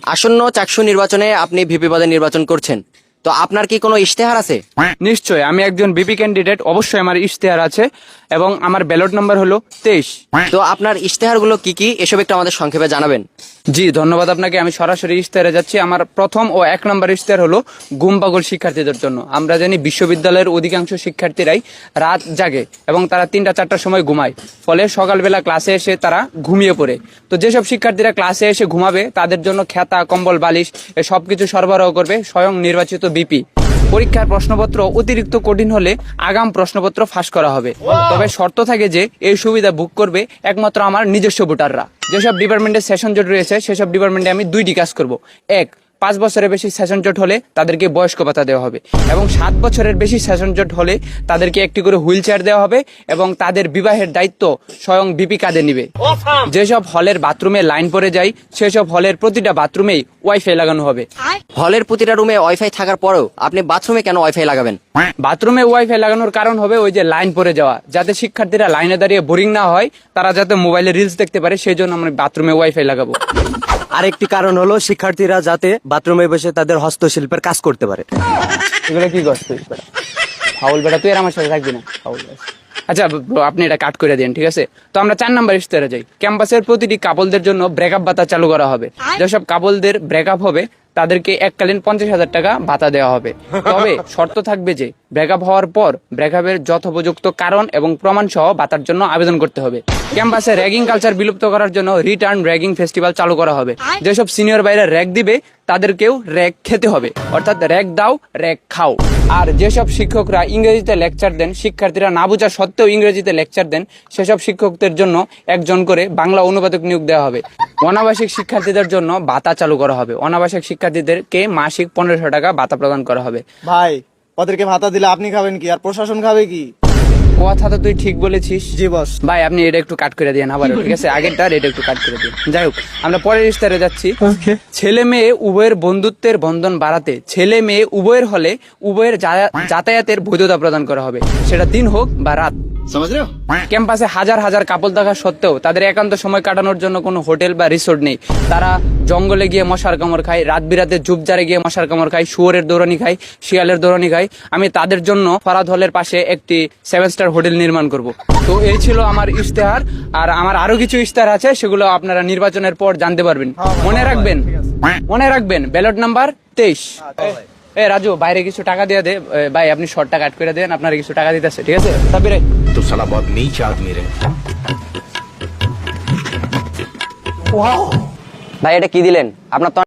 আসন্ন চাকসু নির্বাচনে আপনি ভিপি পদে নির্বাচন করছেন, তো আপনার কি কোনো ইশতেহার আছে? নিশ্চয়, আমি একজন বিপি ক্যান্ডিডেট, অবশ্যই আমার ইশতেহার আছে এবং আমার ব্যালট নাম্বার হলো 23। তো আপনার ইশতেহারগুলো কি কি এসব একটু আমাদের সংক্ষেপে জানাবেন। জি ধন্যবাদ আপনাকে। আমি সরাসরি ইশতেহারে যাচ্ছি। আমার প্রথম ও 1 নম্বর ইশতেহার হলো ঘুম পাগল শিক্ষার্থীদের জন্য। আমরা জানি বিশ্ববিদ্যালয়ের অধিকাংশ শিক্ষার্থীরাই রাত জাগে এবং তারা 3টা-4টার সময় ঘুমায়, ফলে সকালবেলা ক্লাসে এসে তারা ঘুমিয়ে পড়ে। তো যেসব শিক্ষার্থীরা ক্লাসে এসে ঘুমাবে তাদের জন্য খেতা, কম্বল, বালিশ এ সবকিছু সরবরাহ করবে স্বয়ং নির্বাচিত বিপি। পরীক্ষার প্রশ্নপত্র অতিরিক্ত কঠিন হলে আগাম প্রশ্নপত্র ফাঁস করা হবে, তবে শর্ত থাকে যে এই সুবিধা বুক করবে একমাত্র আমার নিজস্ব ভোটাররা। যেসব ডিপার্টমেন্টে সেশন জট রয়েছে সেসব ডিপার্টমেন্টে আমি 2টি কাজ করব। 1, 5 বছরের বেশি সেশন জট হলে তাদেরকে বয়স্ক ভাতা দেওয়া হবে এবং 7 বছরের বেশি সেশন জট হলে তাদেরকে একটি করে হুইল চেয়ার দেওয়া হবে এবং তাদের বিবাহের দায়িত্ব স্বয়ং বিপি কাঁধে নিবে। যেসব হলের বাথরুমে লাইন পড়ে যায় সেসব হলের প্রতিটা বাথরুমেই ওয়াইফাই লাগানো হবে। হলের প্রতিটা রুমে ওয়াইফাই থাকার পরেও আপনি বাথরুমে কেন ওয়াইফাই লাগাবেন? বাথরুমে ওয়াইফাই লাগানোর কারণ হবে ওই যে লাইন পড়ে যাওয়া, যাতে শিক্ষার্থীরা লাইনে দাঁড়িয়ে বোরিং না হয়, তারা যাতে মোবাইলে রিলস দেখতে পারে, সেই জন্য আমরা বাথরুমে ওয়াইফাই লাগাবো। আরেকটি কারণ হলো শিক্ষার্থীরা যাতে বাথরুমে বসে তাদের হস্তশিল্পের কাজ করতে পারে। এগুলো কি করছিস ফাউল বেটা? তুই আর আমার সাথে থাকবি না, ফাউল। আচ্ছা bro, আপনি এটা কাট করে দিন, ঠিক আছে? তো আমরা 4 নম্বর ইশতেহারে যাই। ক্যাম্পাসের প্রতিটি কাপলদের জন্য ব্রেকআপ ভাতা চালু করা হবে। যেসব কাপলদের ব্রেকআপ হবে তাদেরকে এককালীন 50,000 টাকা ভাতা দেওয়া হবে। তবে শর্ত থাকবে যে ব্রেকআপ হওয়ার পর ব্রেকআপের যথোপযুক্ত কারণ এবং প্রমাণ সহ ভাতার জন্য আবেদন করতে হবে। ক্যাম্পাসে র্যাগিং কালচার বিলুপ্ত করার জন্য রিটার্ন র্যাগিং ফেস্টিভ্যাল চালু করা হবে। যেসব সিনিয়র বাইরে র্যাগ দিবে তাদেরকেও র্যাগ খেতে হবে, অর্থাৎ র্যাগ দাও র্যাগ খাও। আর যেসব শিক্ষকরা ইংরেজিতে লেকচার দেন, শিক্ষার্থীরা না বোঝা সত্ত্বেও ইংরেজিতে লেকচার দেন, সেসব শিক্ষকদের জন্য একজন করে বাংলা অনুবাদক নিয়োগ দেওয়া হবে। অনাবাসিক শিক্ষার্থীদের জন্য ভাতা চালু করা হবে। অনাবাসিক শিক্ষার্থীদেরকে মাসিক 1500 টাকা ভাতা প্রদান করা হবে। ভাই, ওদেরকে ভাতা দিলে আপনি খাবেন কি আর প্রশাসন খাবে কি? কথা তো তুই ঠিক বলেছিস। জি বস। ভাই আপনি এটা একটু কাট করে দিন আবার, ঠিক আছে? আগেরটার এটা একটু কাট করে দিন। যাই হোক, আমরা পরের ইশতেহারে যাচ্ছি। ছেলে মেয়ে উভয়ের বন্ধুত্বের বন্ধন বাড়াতে ছেলে মেয়ে উভয়ের হলে উভয়ের যাতায়াতের বৈধতা প্রদান করা হবে, সেটা দিন হোক বা রাত। ক্যাম্পাসে হাজার হাজার কাপল থাকা সত্ত্বেও তাদের একান্ত সময় কাটানোর জন্য কোনো হোটেল বা রিসোর্ট নেই। তারা জঙ্গলে গিয়ে মশার কামড় খায়, রাত বিরাতে ঝুপঝাড়ে গিয়ে মশার কামড় খায়, শুয়োরের দৌড়ানি খায়, শিয়ালের দৌড়ানি খায়। আমি তাদের জন্য ফরাদ হলের পাশে একটি 7 স্টার হোটেল নির্মাণ করব। তো এই ছিল আমার ইশতেহার। আর আমার আরো কিছু ইশতেহার আছে, সেগুলো আপনারা নির্বাচনের পর জানতে পারবেন। মনে রাখবেন ব্যালট নাম্বার 23। এ রাজু, বাইরে কিছু টাকা দিয়ে দে ভাই, আপনি শর্টটা কাট করে দেন, আপনার কিছু টাকা দিতেছে, ঠিক আছে? সাবির तो साला बहुत नीच आदमी रे। ভাই এটা কি দিলেন? আপনার তো